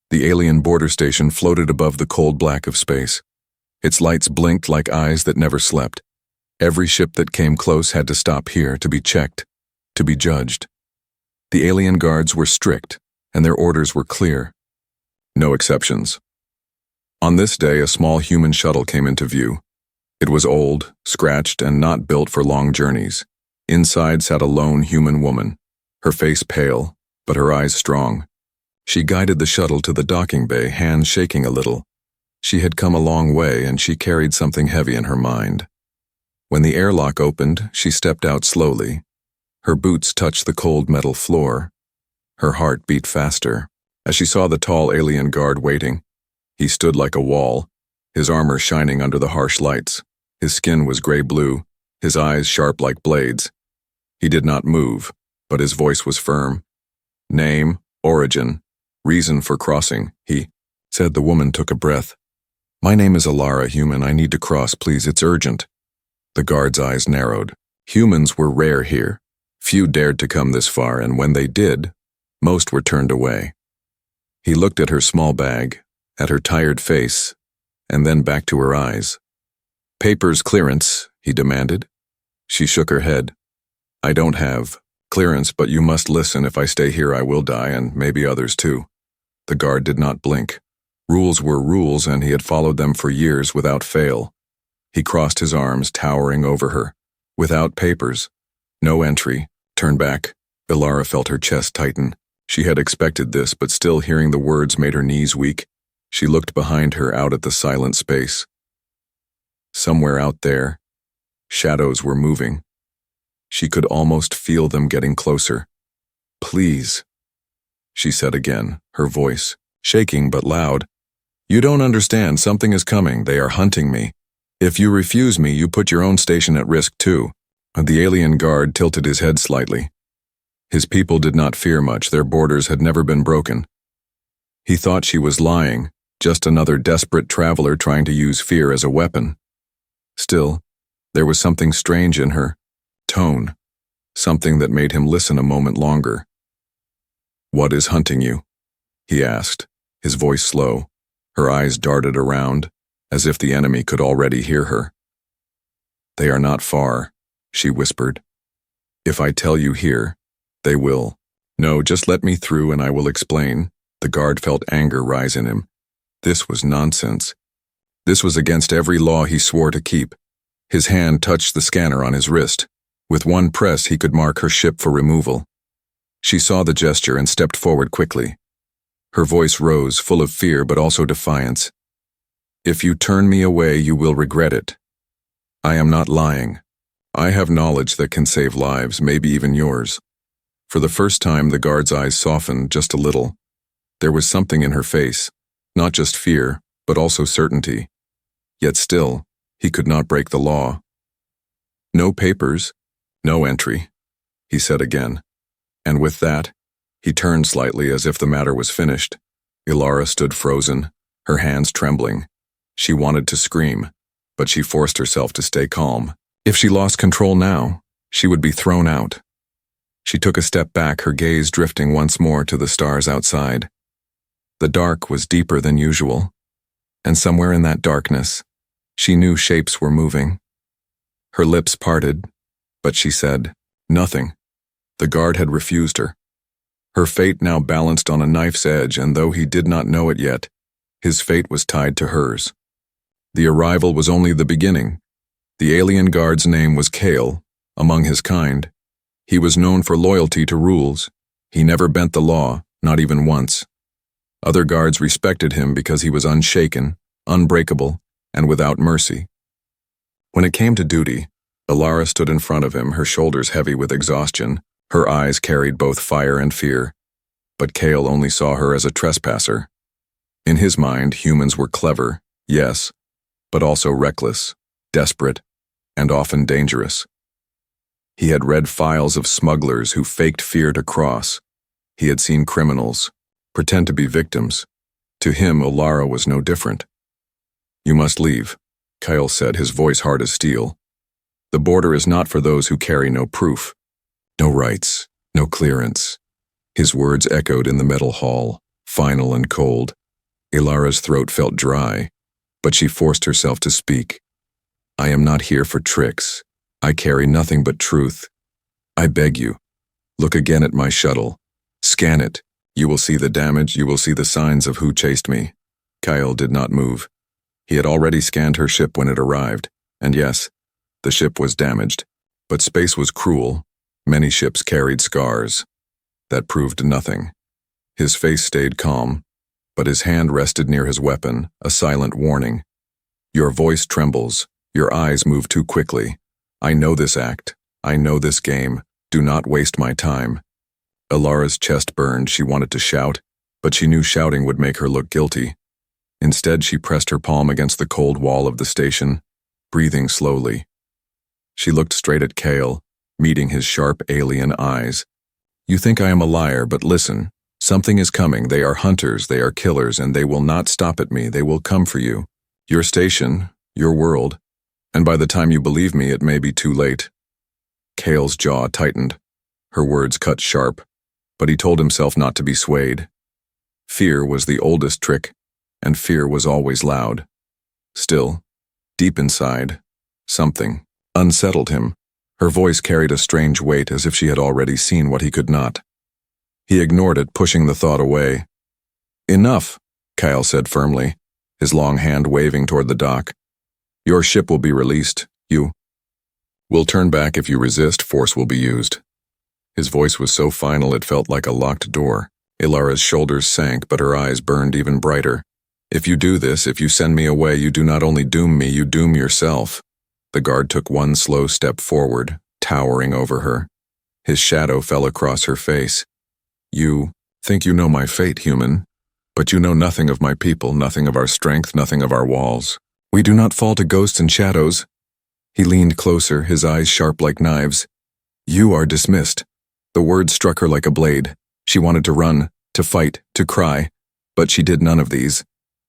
The alien border station floated above the cold black of space. Its lights blinked like eyes that never slept. Every ship that came close had to stop here to be checked, to be judged. The alien guards were strict, and their orders were clear. No exceptions. On this day, a small human shuttle came into view. It was old, scratched, and not built for long journeys. Inside sat a lone human woman, her face pale, but her eyes strong. She guided the shuttle to the docking bay, hands shaking a little. She had come a long way, and she carried something heavy in her mind. When the airlock opened, she stepped out slowly. Her boots touched the cold metal floor. Her heart beat faster as she saw the tall alien guard waiting. He stood like a wall, his armor shining under the harsh lights. His skin was gray-blue, his eyes sharp like blades. He did not move, but his voice was firm. Name, origin, reason for crossing, he said. The woman took a breath. My name is Alara, human. I need to cross, please. It's urgent. The guard's eyes narrowed. Humans were rare here. Few dared to come this far, and when they did, most were turned away. He looked at her small bag, at her tired face, and then back to her eyes. Papers clearance, he demanded. She shook her head. I don't have clearance, but you must listen. If I stay here, I will die, and maybe others too. The guard did not blink. Rules were rules, and he had followed them for years without fail. He crossed his arms, towering over her. Without papers. No entry. Turn back. Alara felt her chest tighten. She had expected this, but still hearing the words made her knees weak. She looked behind her out at the silent space. Somewhere out there, shadows were moving. She could almost feel them getting closer. Please, she said again, her voice shaking but loud. You don't understand. Something is coming. They are hunting me. If you refuse me, you put your own station at risk too. The alien guard tilted his head slightly. His people did not fear much. Their borders had never been broken. He thought she was lying, just another desperate traveler trying to use fear as a weapon. Still, there was something strange in her tone, something that made him listen a moment longer. What is hunting you? He asked, his voice slow. Her eyes darted around, as if the enemy could already hear her. They are not far, she whispered. If I tell you here, they will. No, just let me through and I will explain. The guard felt anger rise in him. This was nonsense. This was against every law he swore to keep. His hand touched the scanner on his wrist. With one press, he could mark her ship for removal. She saw the gesture and stepped forward quickly. Her voice rose, full of fear but also defiance. If you turn me away, you will regret it. I am not lying. I have knowledge that can save lives, maybe even yours. For the first time, the guard's eyes softened just a little. There was something in her face, not just fear, but also certainty. Yet still, he could not break the law. No papers, no entry, he said again. And with that, he turned slightly as if the matter was finished. Alara stood frozen, her hands trembling. She wanted to scream, but she forced herself to stay calm. If she lost control now, she would be thrown out. She took a step back, her gaze drifting once more to the stars outside. The dark was deeper than usual, and somewhere in that darkness, she knew shapes were moving. Her lips parted, but she said nothing. The guard had refused her. Her fate now balanced on a knife's edge, and though he did not know it yet, his fate was tied to hers. The arrival was only the beginning. The alien guard's name was Kale, among his kind. He was known for loyalty to rules. He never bent the law, not even once. Other guards respected him because he was unshaken, unbreakable, and without mercy. When it came to duty, Alara stood in front of him, her shoulders heavy with exhaustion. Her eyes carried both fire and fear. But Kale only saw her as a trespasser. In his mind, humans were clever, yes, but also reckless, desperate, and often dangerous. He had read files of smugglers who faked fear to cross. He had seen criminals pretend to be victims. To him, Alara was no different. You must leave, Kyle said, his voice hard as steel. The border is not for those who carry no proof. No rights, no clearance. His words echoed in the metal hall, final and cold. Ilara's throat felt dry, but she forced herself to speak. I am not here for tricks. I carry nothing but truth. I beg you, look again at my shuttle. Scan it. You will see the damage, you will see the signs of who chased me. Kyle did not move. He had already scanned her ship when it arrived, and yes, the ship was damaged. But space was cruel. Many ships carried scars. That proved nothing. His face stayed calm, but his hand rested near his weapon, a silent warning. Your voice trembles. Your eyes move too quickly. I know this act. I know this game. Do not waste my time. Ilara's chest burned. She wanted to shout, but she knew shouting would make her look guilty. Instead, she pressed her palm against the cold wall of the station, breathing slowly. She looked straight at Kale, meeting his sharp alien eyes. You think I am a liar, but listen. Something is coming. They are hunters, they are killers, and they will not stop at me. They will come for you. Your station, your world. And by the time you believe me, it may be too late. Kale's jaw tightened. Her words cut sharp, but he told himself not to be swayed. Fear was the oldest trick, and fear was always loud. Still, deep inside, something unsettled him. Her voice carried a strange weight, as if she had already seen what he could not. He ignored it, pushing the thought away. Enough, Kyle said firmly, his long hand waving toward the dock. Your ship will be released. You will turn back. If you resist, force will be used. His voice was so final it felt like a locked door. Ilara's shoulders sank, but her eyes burned even brighter. If you do this, if you send me away, you do not only doom me, you doom yourself. The guard took one slow step forward, towering over her. His shadow fell across her face. You think you know my fate, human, but you know nothing of my people, nothing of our strength, nothing of our walls. We do not fall to ghosts and shadows. He leaned closer, his eyes sharp like knives. You are dismissed. The word struck her like a blade. She wanted to run, to fight, to cry, but she did none of these.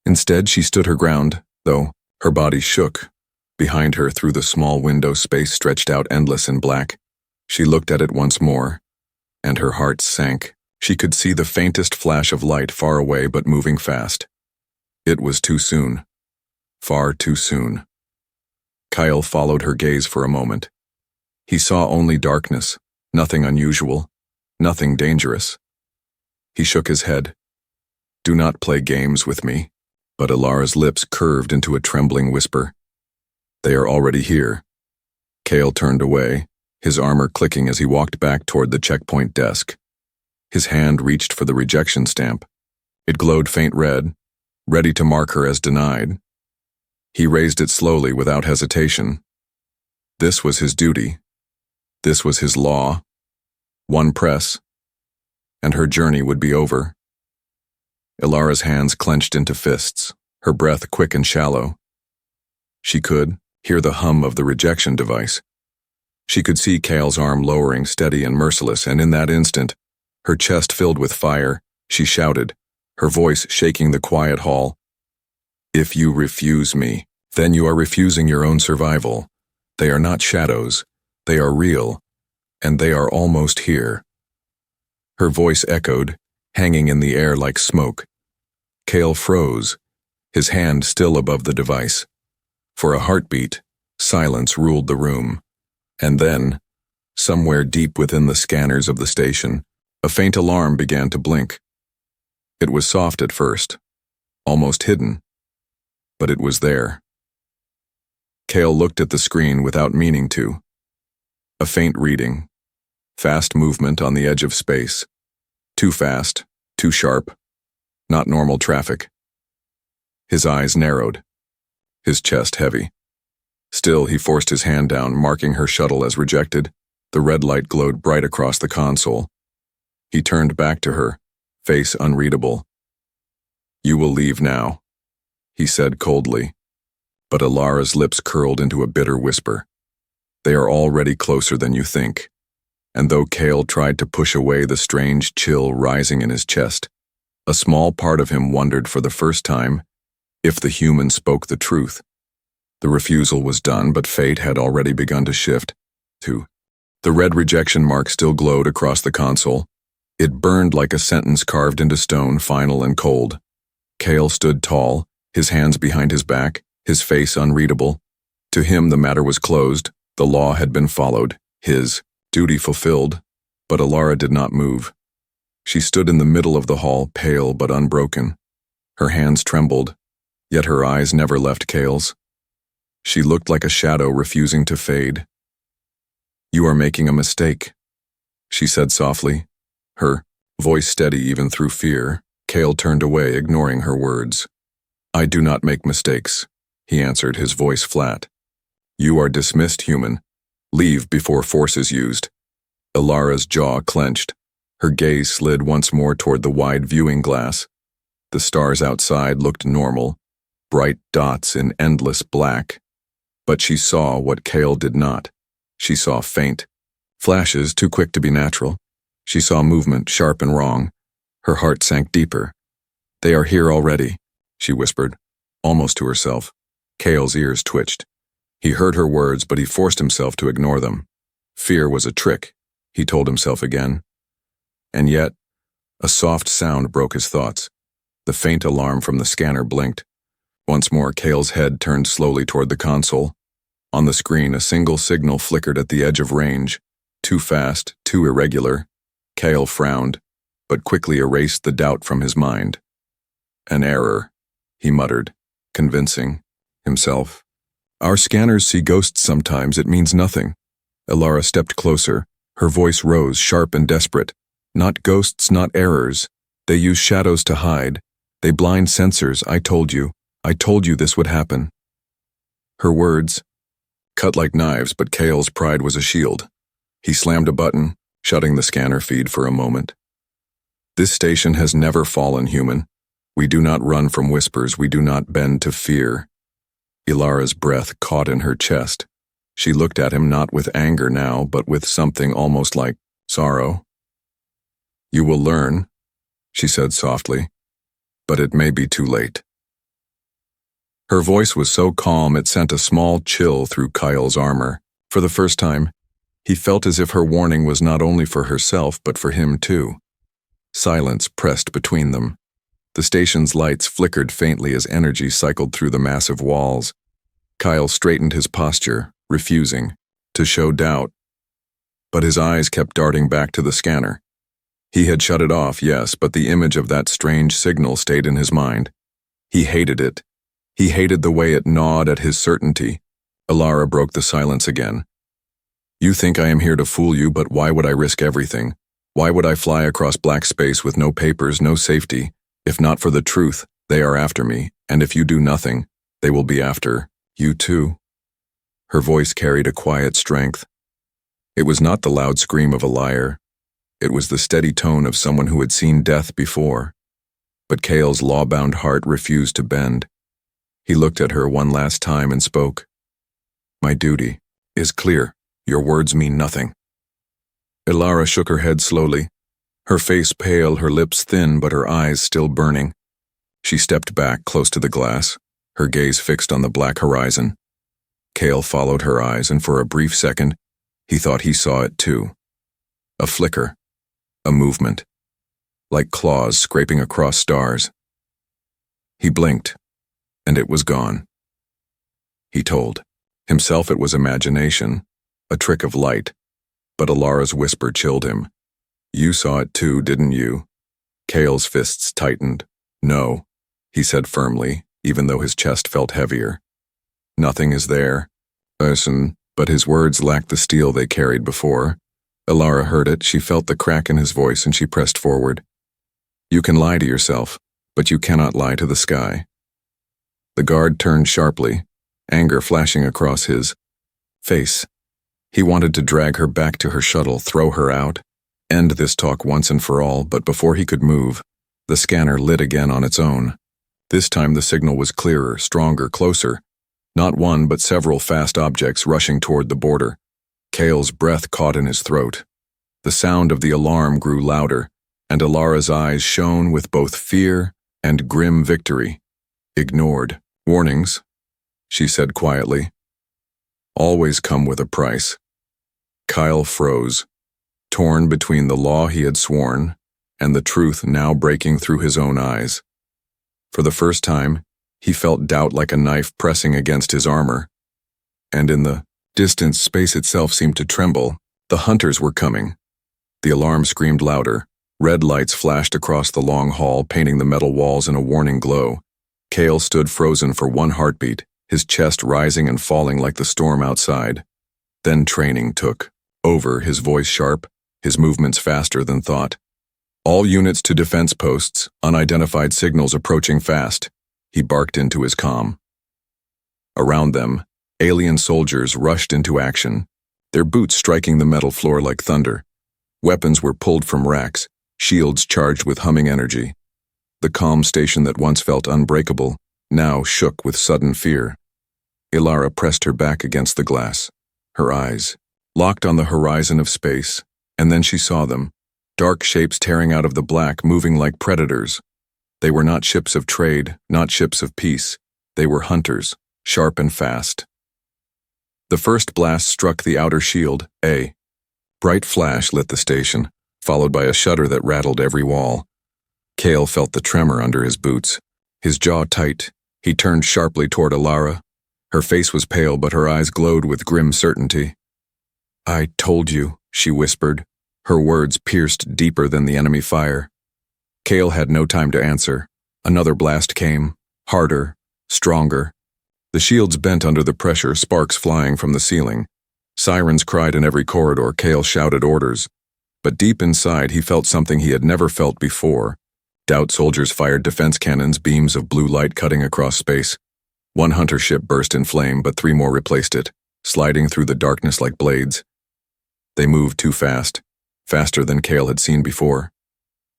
Instead, she stood her ground, though her body shook. Behind her, through the small window, space stretched out endless in black. She looked at it once more, and her heart sank. She could see the faintest flash of light far away but moving fast. It was too soon. Far too soon. Kyle followed her gaze for a moment. He saw only darkness, nothing unusual, nothing dangerous. He shook his head. Do not play games with me. But Ilara's lips curved into a trembling whisper. They are already here. Kale turned away, his armor clicking as he walked back toward the checkpoint desk. His hand reached for the rejection stamp. It glowed faint red, ready to mark her as denied. He raised it slowly without hesitation. This was his duty. This was his law. One press, and her journey would be over. Ilara's hands clenched into fists, her breath quick and shallow. She could hear the hum of the rejection device. She could see Kale's arm lowering, steady and merciless, and in that instant, her chest filled with fire, she shouted, her voice shaking the quiet hall. If you refuse me, then you are refusing your own survival. They are not shadows. They are real, and they are almost here. Her voice echoed, hanging in the air like smoke. Kale froze, his hand still above the device. For a heartbeat, silence ruled the room. And then, somewhere deep within the scanners of the station, a faint alarm began to blink. It was soft at first, almost hidden, but it was there. Kale looked at the screen without meaning to. A faint reading, fast movement on the edge of space. Too fast, too sharp, not normal traffic. His eyes narrowed, his chest heavy. Still, he forced his hand down, marking her shuttle as rejected. The red light glowed bright across the console. He turned back to her, face unreadable. You will leave now, he said coldly. But Ilara's lips curled into a bitter whisper. They are already closer than you think. And though Kale tried to push away the strange chill rising in his chest, a small part of him wondered for the first time if the human spoke the truth. The refusal was done, but fate had already begun to shift. The red rejection mark still glowed across the console. It burned like a sentence carved into stone, final and cold. Cale stood tall, his hands behind his back, his face unreadable. To him the matter was closed, the law had been followed, his duty fulfilled, but Alara did not move. She stood in the middle of the hall, pale but unbroken. Her hands trembled, yet her eyes never left Cale's. She looked like a shadow refusing to fade. "You are making a mistake," she said softly, her voice steady even through fear. Cale turned away, ignoring her words. "I do not make mistakes," he answered, his voice flat. "You are dismissed, human. Leave before force is used." Alara's jaw clenched. Her gaze slid once more toward the wide viewing glass. The stars outside looked normal, bright dots in endless black. But she saw what Cale did not. She saw faint flashes too quick to be natural. She saw movement, sharp and wrong. Her heart sank deeper. "They are here already," she whispered, almost to herself. Cale's ears twitched. He heard her words, but he forced himself to ignore them. Fear was a trick, he told himself again. And yet, a soft sound broke his thoughts. The faint alarm from the scanner blinked. Once more, Cale's head turned slowly toward the console. On the screen, a single signal flickered at the edge of range. Too fast, too irregular. Cale frowned, but quickly erased the doubt from his mind. "An error," he muttered, convincing himself. "Our scanners see ghosts sometimes, it means nothing." Alara stepped closer. Her voice rose, sharp and desperate. "Not ghosts, not errors. They use shadows to hide. They blind sensors, I told you this would happen." Her words cut like knives, but Cale's pride was a shield. He slammed a button, shutting the scanner feed for a moment. "This station has never fallen, human. We do not run from whispers, we do not bend to fear." Ilara's breath caught in her chest. She looked at him not with anger now, but with something almost like sorrow. "You will learn," she said softly, "but it may be too late." Her voice was so calm it sent a small chill through Kyle's armor. For the first time, he felt as if her warning was not only for herself but for him too. Silence pressed between them. The station's lights flickered faintly as energy cycled through the massive walls. Kyle straightened his posture, refusing to show doubt. But his eyes kept darting back to the scanner. He had shut it off, yes, but the image of that strange signal stayed in his mind. He hated it. He hated the way it gnawed at his certainty. Alara broke the silence again. "You think I am here to fool you, but why would I risk everything? Why would I fly across black space with no papers, no safety? If not for the truth, they are after me, and if you do nothing, they will be after you too." Her voice carried a quiet strength. It was not the loud scream of a liar. It was the steady tone of someone who had seen death before. But Cale's law-bound heart refused to bend. He looked at her one last time and spoke. "My duty is clear. Your words mean nothing." Alara shook her head slowly, her face pale, her lips thin, but her eyes still burning. She stepped back close to the glass, her gaze fixed on the black horizon. Cale followed her eyes, and for a brief second, he thought he saw it too. A flicker, a movement, like claws scraping across stars. He blinked, and it was gone. He told himself it was imagination, a trick of light, but Alara's whisper chilled him. "You saw it too, didn't you?" Cale's fists tightened. "No," he said firmly, even though his chest felt heavier. "Nothing is there." Listen, but his words lacked the steel they carried before. Alara heard it, she felt the crack in his voice, and she pressed forward. "You can lie to yourself, but you cannot lie to the sky." The guard turned sharply, anger flashing across his face. He wanted to drag her back to her shuttle, throw her out, end this talk once and for all, but before he could move, the scanner lit again on its own. This time the signal was clearer, stronger, closer. Not one, but several fast objects rushing toward the border. Cale's breath caught in his throat. The sound of the alarm grew louder, and Alara's eyes shone with both fear and grim victory. "Ignored warnings," she said quietly, "always come with a price." Kyle froze, torn between the law he had sworn and the truth now breaking through his own eyes. For the first time, he felt doubt like a knife pressing against his armor. And in the distance, space itself seemed to tremble. The hunters were coming. The alarm screamed louder. Red lights flashed across the long hall, painting the metal walls in a warning glow. Cale stood frozen for one heartbeat, his chest rising and falling like the storm outside. Then training took over, his voice sharp, his movements faster than thought. All units to defense posts, unidentified signals approaching fast. He barked into his comm. Around them, alien soldiers rushed into action, their boots striking the metal floor like thunder. Weapons were pulled from racks, shields charged with humming energy. The comm station that once felt unbreakable now shook with sudden fear. Ilara pressed her back against the glass, her eyes locked on the horizon of space, and then she saw them, dark shapes tearing out of the black, moving like predators. They were not ships of trade, not ships of peace. They were hunters, sharp and fast. The first blast struck the outer shield, A. Bright flash lit the station, followed by a shudder that rattled every wall. Cale felt the tremor under his boots, his jaw tight. He turned sharply toward Ilara. Her face was pale, but her eyes glowed with grim certainty. "I told you," she whispered, her words pierced deeper than the enemy fire. Cale had no time to answer. Another blast came, harder, stronger. The shields bent under the pressure, sparks flying from the ceiling. Sirens cried in every corridor. Cale shouted orders. But deep inside, he felt something he had never felt before. Doubt soldiers fired defense cannons, beams of blue light cutting across space. One hunter ship burst in flame, but 3 more replaced it, sliding through the darkness like blades. They moved too fast, faster than Cale had seen before.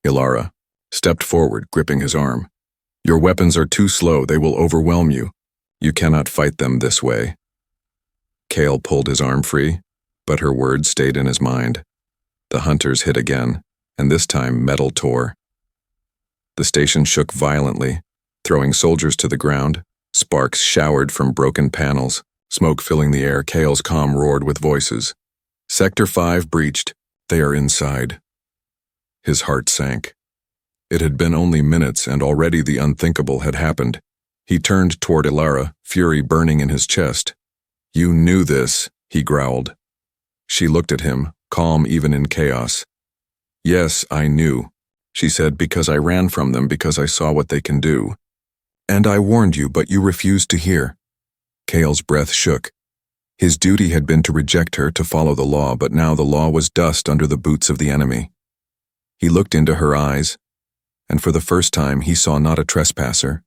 Ilara stepped forward, gripping his arm. "Your weapons are too slow. They will overwhelm you. You cannot fight them this way." Cale pulled his arm free, but her words stayed in his mind. The hunters hit again, and this time metal tore. The station shook violently, throwing soldiers to the ground. Sparks showered from broken panels, smoke filling the air. Cale's comm roared with voices. "Sector 5 breached. They are inside." His heart sank. It had been only minutes, and already the unthinkable had happened. He turned toward Ilara, fury burning in his chest. "You knew this," he growled. She looked at him, calm even in chaos. "Yes, I knew," she said, "because I ran from them, because I saw what they can do. And I warned you, but you refused to hear." Cale's breath shook. His duty had been to reject her, to follow the law, but now the law was dust under the boots of the enemy. He looked into her eyes, and for the first time he saw not a trespasser,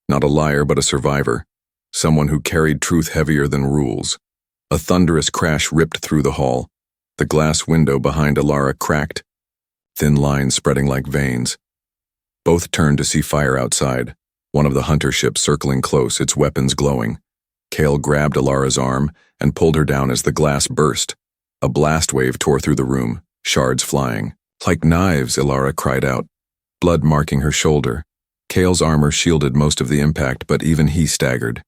not a liar but a survivor, someone who carried truth heavier than rules. A thunderous crash ripped through the hall. The glass window behind Ilara cracked, thin lines spreading like veins. Both turned to see fire outside, one of the hunter ships circling close, its weapons glowing. Cale grabbed Ilara's arm and pulled her down as the glass burst. A blast wave tore through the room, shards flying. "Like knives," Ilara cried out, blood marking her shoulder. Cale's armor shielded most of the impact, but even he staggered.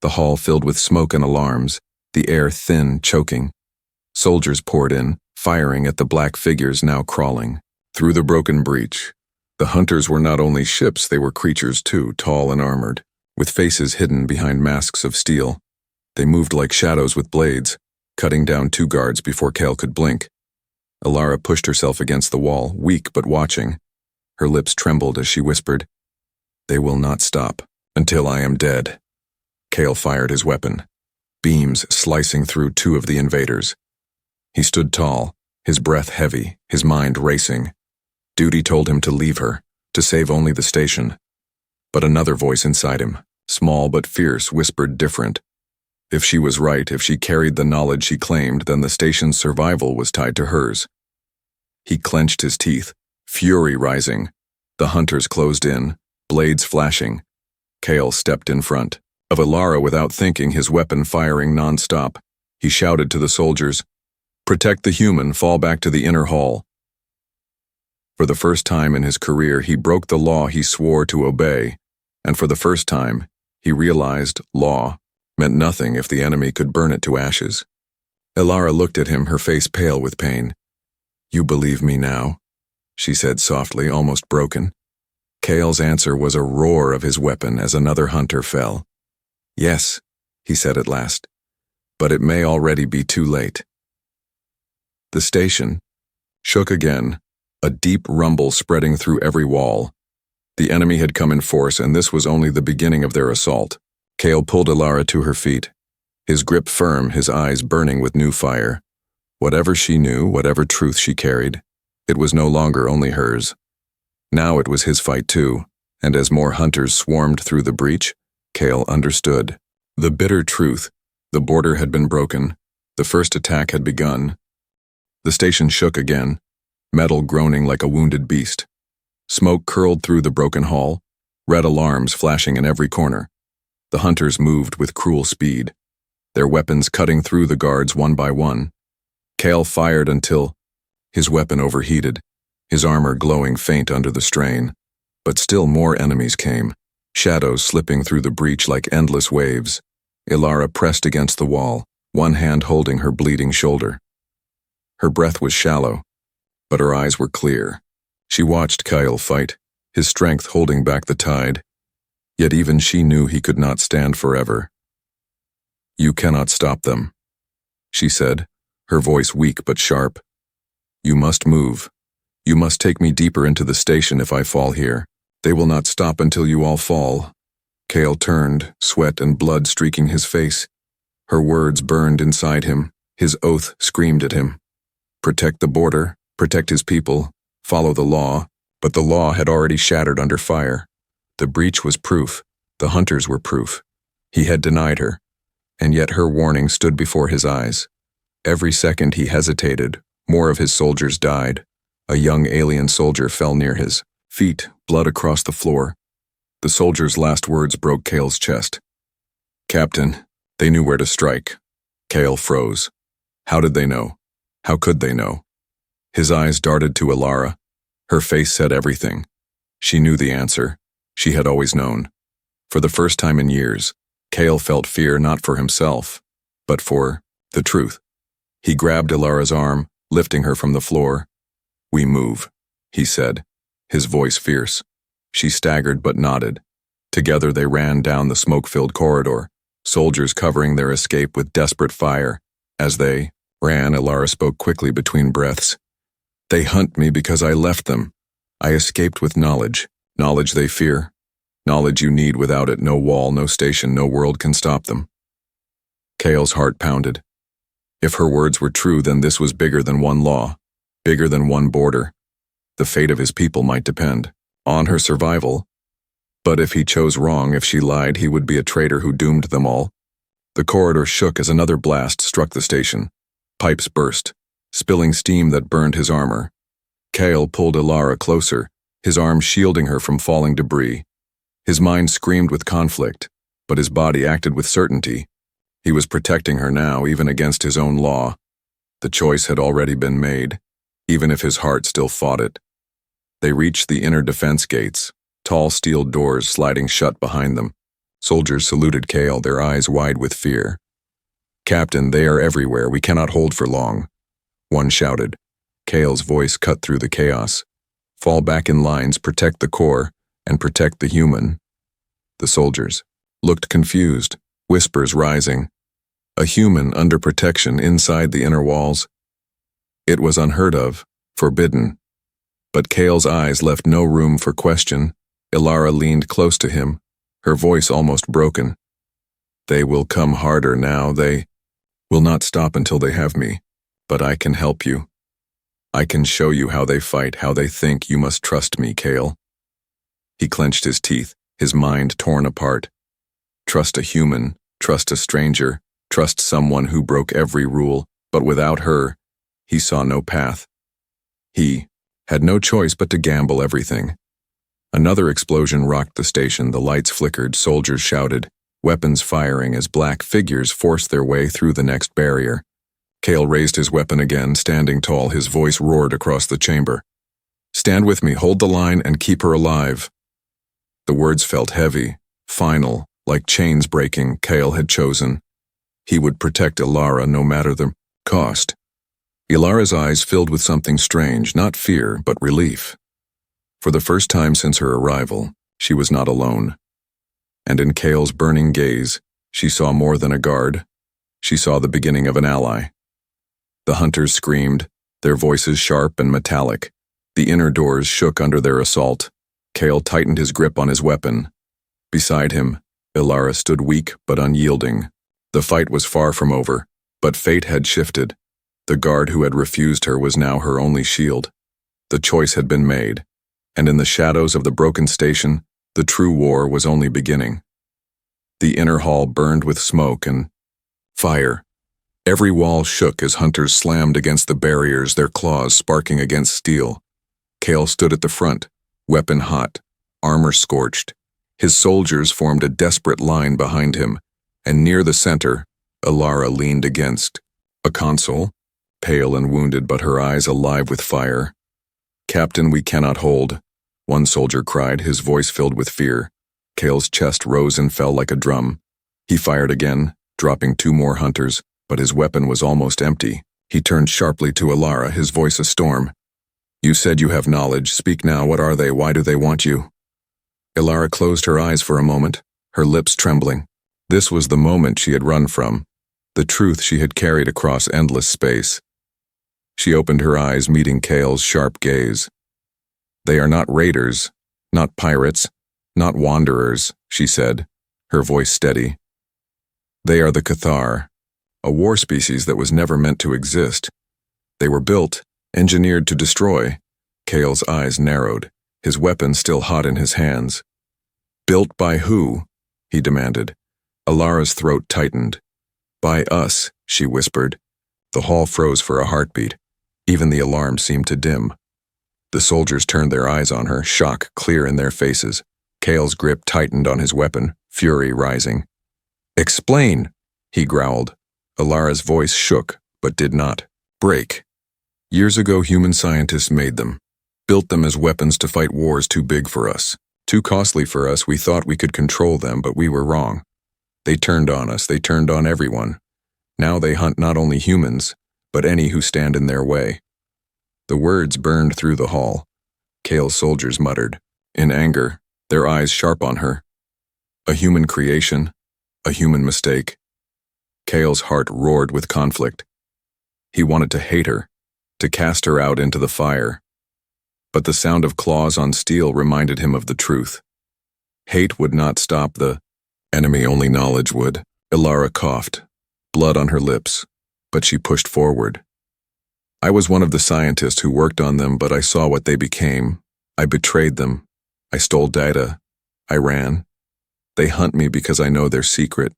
The hall filled with smoke and alarms, the air thin, choking. Soldiers poured in, firing at the black figures now crawling through the broken breach. The hunters were not only ships, they were creatures too, tall and armored, with faces hidden behind masks of steel. They moved like shadows with blades, cutting down 2 guards before Cale could blink. Ilara pushed herself against the wall, weak but watching. Her lips trembled as she whispered, "They will not stop until I am dead." Cale fired his weapon, beams slicing through 2 of the invaders. He stood tall, his breath heavy, his mind racing. Duty told him to leave her, to save only the station. But another voice inside him, small but fierce, whispered different. If she was right, if she carried the knowledge she claimed, then the station's survival was tied to hers. He clenched his teeth, fury rising. The hunters closed in, blades flashing. Cale stepped in front of Ilara without thinking, his weapon firing non-stop. He shouted to the soldiers, "Protect the human, fall back to the inner hall." For the first time in his career, he broke the law he swore to obey, and for the first time, he realized law meant nothing if the enemy could burn it to ashes. Ilara looked at him, her face pale with pain. "You believe me now?" she said softly, almost broken. Kale's answer was a roar of his weapon as another hunter fell. Yes, he said at last, but it may already be too late. The station shook again, a deep rumble spreading through every wall. The enemy had come in force, and this was only the beginning of their assault. Kale pulled Ilara to her feet, his grip firm, his eyes burning with new fire. Whatever she knew, whatever truth she carried, it was no longer only hers. Now it was his fight too, and as more hunters swarmed through the breach, Kale understood. The bitter truth: the border had been broken, the first attack had begun. The station shook again, metal groaning like a wounded beast. Smoke curled through the broken hall, red alarms flashing in every corner. The hunters moved with cruel speed, their weapons cutting through the guards one by one. Kale fired until his weapon overheated, his armor glowing faint under the strain. But still more enemies came, shadows slipping through the breach like endless waves. Ilara pressed against the wall, one hand holding her bleeding shoulder. Her breath was shallow, but her eyes were clear. She watched Kyle fight, his strength holding back the tide. Yet even she knew he could not stand forever. "You cannot stop them," she said, her voice weak but sharp. "You must move. You must take me deeper into the station if I fall here. They will not stop until you all fall." Kale turned, sweat and blood streaking his face. Her words burned inside him, his oath screamed at him. Protect the border, protect his people, follow the law, but the law had already shattered under fire. The breach was proof, the hunters were proof. He had denied her, and yet her warning stood before his eyes. Every second he hesitated, more of his soldiers died. A young alien soldier fell near his feet, blood across the floor. The soldier's last words broke Kale's chest. "Captain, they knew where to strike." Kale froze. How did they know? How could they know? His eyes darted to Ilara. Her face said everything. She knew the answer. She had always known. For the first time in years, Kale felt fear not for himself, but for the truth. He grabbed Ilara's arm, lifting her from the floor. "We move," he said, his voice fierce. She staggered but nodded. Together they ran down the smoke-filled corridor, soldiers covering their escape with desperate fire. As they ran, Ilara spoke quickly between breaths. "They hunt me because I left them. I escaped with knowledge. Knowledge they fear. Knowledge you need. Without it, no wall, no station, no world can stop them." Kale's heart pounded. If her words were true, then this was bigger than one law, bigger than one border. The fate of his people might depend on her survival. But if he chose wrong, if she lied, he would be a traitor who doomed them all. The corridor shook as another blast struck the station. Pipes burst, spilling steam that burned his armor. Kale pulled Ilara closer, his arm shielding her from falling debris. His mind screamed with conflict, but his body acted with certainty. He was protecting her now, even against his own law. The choice had already been made, even if his heart still fought it. They reached the inner defense gates, tall steel doors sliding shut behind them. Soldiers saluted Kale, their eyes wide with fear. "Captain, they are everywhere. We cannot hold for long," one shouted. Kale's voice cut through the chaos. "Fall back in lines, protect the core, and protect the human." The soldiers looked confused, whispers rising. A human under protection inside the inner walls. It was unheard of, forbidden. But Kale's eyes left no room for question. Ilara leaned close to him, her voice almost broken. "They will come harder now. They will not stop until they have me. But I can help you. I can show you how they fight, how they think. You must trust me, Kale." He clenched his teeth, his mind torn apart. Trust a human, trust a stranger, trust someone who broke every rule, but without her, he saw no path. He had no choice but to gamble everything. Another explosion rocked the station, the lights flickered, soldiers shouted, weapons firing as black figures forced their way through the next barrier. Kale raised his weapon again, standing tall, his voice roared across the chamber. "Stand with me, hold the line, and keep her alive." The words felt heavy, final, like chains breaking. Kale had chosen. He would protect Ilara no matter the cost. Ilara's eyes filled with something strange, not fear, but relief. For the first time since her arrival, she was not alone. And in Kale's burning gaze, she saw more than a guard. She saw the beginning of an ally. The hunters screamed, their voices sharp and metallic. The inner doors shook under their assault. Kale tightened his grip on his weapon. Beside him, Ilara stood weak but unyielding. The fight was far from over, but fate had shifted. The guard who had refused her was now her only shield. The choice had been made, and in the shadows of the broken station, the true war was only beginning. The inner hall burned with smoke and fire. Every wall shook as hunters slammed against the barriers, their claws sparking against steel. Kale stood at the front, weapon hot, armor scorched. His soldiers formed a desperate line behind him, and near the center, Ilara leaned against a console, pale and wounded but her eyes alive with fire. "Captain, we cannot hold," one soldier cried, his voice filled with fear. Kale's chest rose and fell like a drum. He fired again, dropping 2 more hunters, but his weapon was almost empty. He turned sharply to Ilara, his voice a storm. "You said you have knowledge. Speak now. What are they? Why do they want you?" Ilara closed her eyes for a moment, her lips trembling. This was the moment she had run from, the truth she had carried across endless space. She opened her eyes, meeting Kale's sharp gaze. "They are not raiders, not pirates, not wanderers," she said, her voice steady. "They are the Cathar, a war species that was never meant to exist. They were built, engineered to destroy." Kale's eyes narrowed, his weapon still hot in his hands. "Built by who?" he demanded. Ilara's throat tightened. "By us," she whispered. The hall froze for a heartbeat. Even the alarm seemed to dim. The soldiers turned their eyes on her, shock clear in their faces. Kale's grip tightened on his weapon, fury rising. "Explain," he growled. Ilara's voice shook, but did not break. "Years ago, human scientists made them, built them as weapons to fight wars too big for us, too costly for us. We thought we could control them, but we were wrong. They turned on us, they turned on everyone. Now they hunt not only humans, but any who stand in their way." The words burned through the hall. Kale's soldiers muttered, in anger, their eyes sharp on her. A human creation, a human mistake. Kale's heart roared with conflict. He wanted to hate her, to cast her out into the fire. But the sound of claws on steel reminded him of the truth. Hate would not stop the enemy, only knowledge would. Ilara coughed, blood on her lips, but she pushed forward. "I was one of the scientists who worked on them, but I saw what they became. I betrayed them. I stole data. I ran. They hunt me because I know their secret,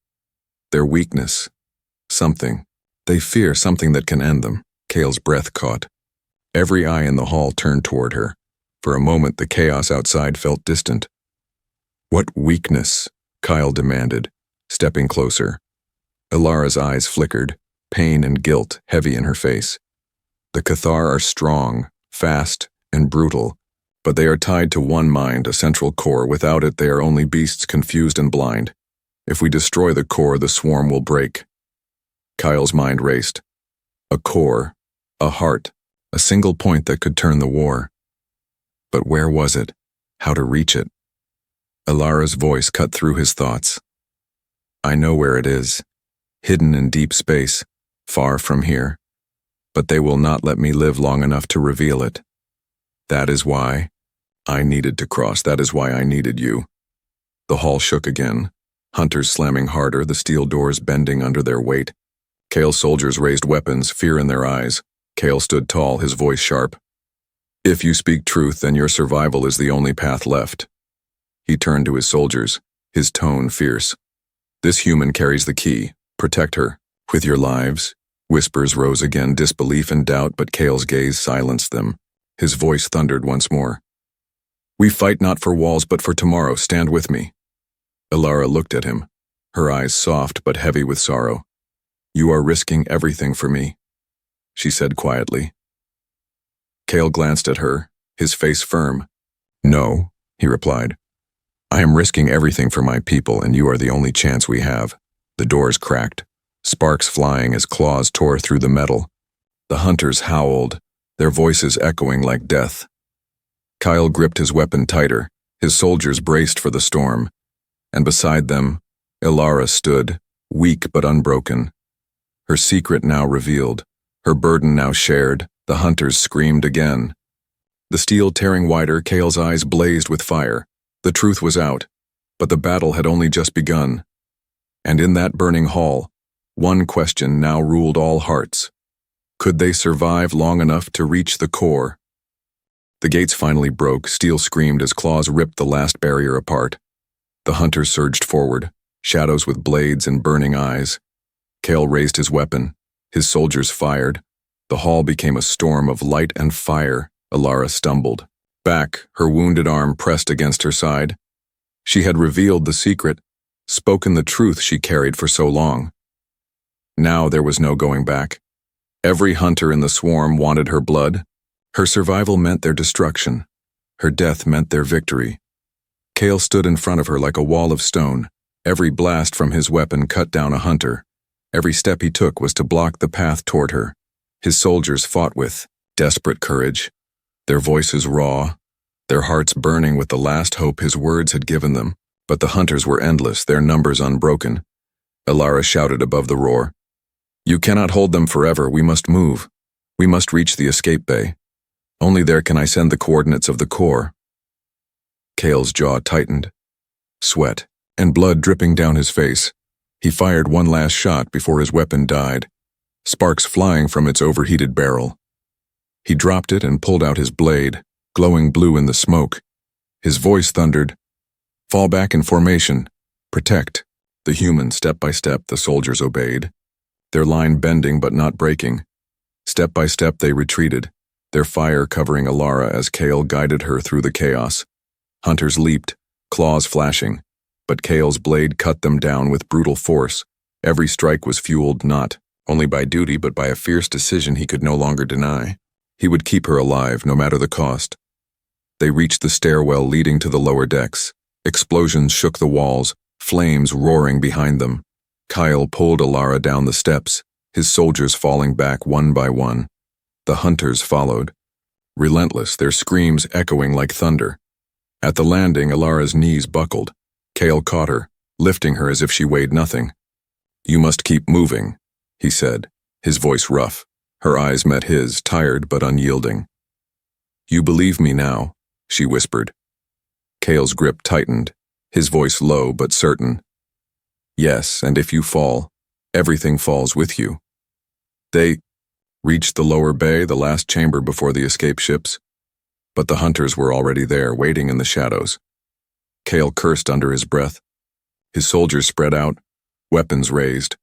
their weakness, something. They fear something that can end them." Kale's breath caught. Every eye in the hall turned toward her. For a moment, the chaos outside felt distant. "What weakness?" Kyle demanded, stepping closer. Ilara's eyes flickered, pain and guilt heavy in her face. "The Cathar are strong, fast, and brutal, but they are tied to one mind, a central core. Without it, they are only beasts confused and blind. If we destroy the core, the swarm will break." Kyle's mind raced. A core, a heart, a single point that could turn the war. But where was it? How to reach it? Ilara's voice cut through his thoughts. "I know where it is, hidden in deep space, far from here. But they will not let me live long enough to reveal it. That is why I needed to cross. That is why I needed you." The hall shook again, hunters slamming harder, the steel doors bending under their weight. Kale's soldiers raised weapons, fear in their eyes. Kale stood tall, his voice sharp. "If you speak truth, then your survival is the only path left." He turned to his soldiers, his tone fierce. "This human carries the key. Protect her. With your lives." Whispers rose again, disbelief and doubt, but Kale's gaze silenced them. His voice thundered once more. "We fight not for walls, but for tomorrow. Stand with me." Ilara looked at him, her eyes soft but heavy with sorrow. "You are risking everything for me," she said quietly. Kale glanced at her, his face firm. "No," he replied. "I am risking everything for my people, and you are the only chance we have." The doors cracked, sparks flying as claws tore through the metal. The hunters howled, their voices echoing like death. Kyle gripped his weapon tighter, his soldiers braced for the storm, and beside them, Ilara stood, weak but unbroken. Her secret now revealed, her burden now shared, the hunters screamed again. The steel tearing wider, Kale's eyes blazed with fire. The truth was out, but the battle had only just begun. And in that burning hall, one question now ruled all hearts. Could they survive long enough to reach the core? The gates finally broke, steel screamed as claws ripped the last barrier apart. The hunters surged forward, shadows with blades and burning eyes. Kale raised his weapon, his soldiers fired. The hall became a storm of light and fire. Ilara stumbled. Back, her wounded arm pressed against her side. She had revealed the secret, spoken the truth she carried for so long. Now there was no going back. Every hunter in the swarm wanted her blood. Her survival meant their destruction. Her death meant their victory. Kale stood in front of her like a wall of stone. Every blast from his weapon cut down a hunter. Every step he took was to block the path toward her. His soldiers fought with desperate courage, their voices raw, their hearts burning with the last hope his words had given them. But the hunters were endless, their numbers unbroken. Ilara shouted above the roar. "You cannot hold them forever, we must move. We must reach the escape bay. Only there can I send the coordinates of the core." Kale's jaw tightened, sweat and blood dripping down his face. He fired one last shot before his weapon died, sparks flying from its overheated barrel. He dropped it and pulled out his blade, glowing blue in the smoke. His voice thundered, "Fall back in formation. Protect." The human, step by step, the soldiers obeyed, their line bending but not breaking. Step by step they retreated, their fire covering Ilara as Kale guided her through the chaos. Hunters leaped, claws flashing, but Kale's blade cut them down with brutal force. Every strike was fueled not only by duty but by a fierce decision he could no longer deny. He would keep her alive, no matter the cost. They reached the stairwell leading to the lower decks. Explosions shook the walls, flames roaring behind them. Kyle pulled Ilara down the steps, his soldiers falling back one by one. The hunters followed, relentless, their screams echoing like thunder. At the landing, Ilara's knees buckled. Kale caught her, lifting her as if she weighed nothing. "You must keep moving," he said, his voice rough. Her eyes met his, tired but unyielding. "You believe me now," she whispered. Kale's grip tightened, his voice low but certain. "Yes, and if you fall, everything falls with you." They reached the lower bay, the last chamber before the escape ships. But the hunters were already there, waiting in the shadows. Kale cursed under his breath. His soldiers spread out, weapons raised.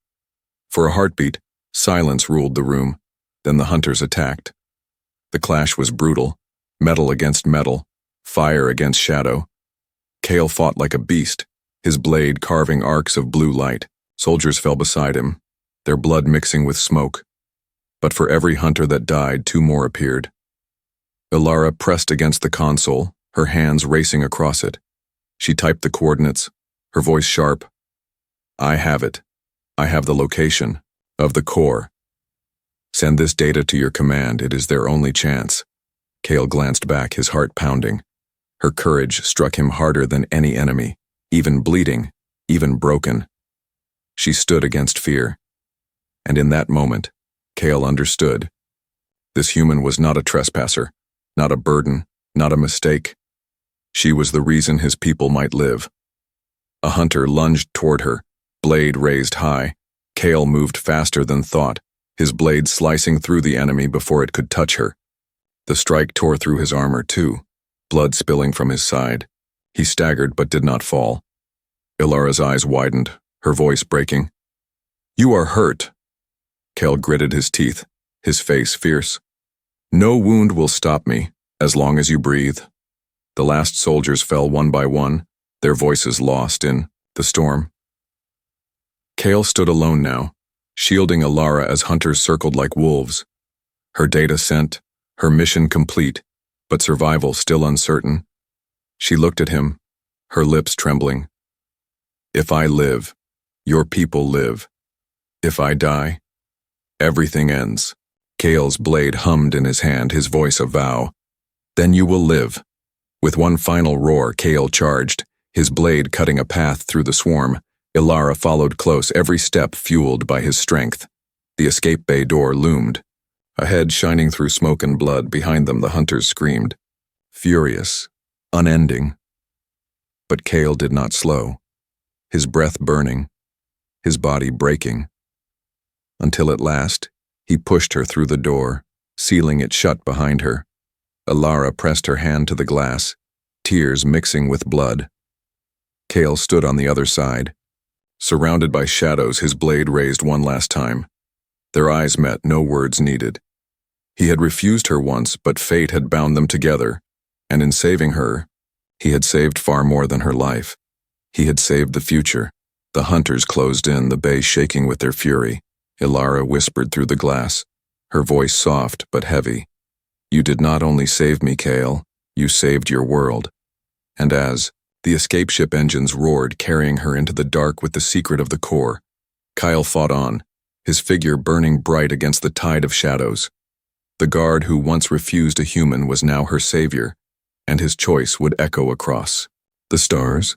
For a heartbeat, silence ruled the room. Then the hunters attacked. The clash was brutal, metal against metal, fire against shadow. Kale fought like a beast, his blade carving arcs of blue light. Soldiers fell beside him, their blood mixing with smoke. But for every hunter that died, two more appeared. Ilara pressed against the console, her hands racing across it. She typed the coordinates, her voice sharp. "I have it. I have the location of the core. Send this data to your command, it is their only chance." Kale glanced back, his heart pounding. Her courage struck him harder than any enemy, even bleeding, even broken. She stood against fear. And in that moment, Kale understood. This human was not a trespasser, not a burden, not a mistake. She was the reason his people might live. A hunter lunged toward her, blade raised high. Kale moved faster than thought, his blade slicing through the enemy before it could touch her. The strike tore through his armor too, blood spilling from his side. He staggered but did not fall. Ilara's eyes widened, her voice breaking. "You are hurt." Kale gritted his teeth, his face fierce. "No wound will stop me, as long as you breathe." The last soldiers fell one by one, their voices lost in the storm. Kale stood alone now, shielding Ilara as hunters circled like wolves. Her data sent, her mission complete, but survival still uncertain. She looked at him, her lips trembling. "If I live, your people live. If I die, everything ends." Kale's blade hummed in his hand, his voice a vow. Then you will live. With one final roar, Kale charged, his blade cutting a path through the swarm. Ilara followed close, every step fueled by his strength. The escape bay door loomed. Ahead, shining through smoke and blood, behind them the hunters screamed. Furious, unending. But Kale did not slow, his breath burning, his body breaking. Until at last, he pushed her through the door, sealing it shut behind her. Ilara pressed her hand to the glass, tears mixing with blood. Kale stood on the other side. Surrounded by shadows, his blade raised one last time. Their eyes met, no words needed. He had refused her once, but fate had bound them together, and in saving her, he had saved far more than her life. He had saved the future. The hunters closed in, the bay shaking with their fury. Ilara whispered through the glass, her voice soft but heavy. You did not only save me, Kale, you saved your world. And as the escape ship engines roared, carrying her into the dark with the secret of the core, Kyle fought on, his figure burning bright against the tide of shadows. The guard who once refused a human was now her savior, and his choice would echo across the stars.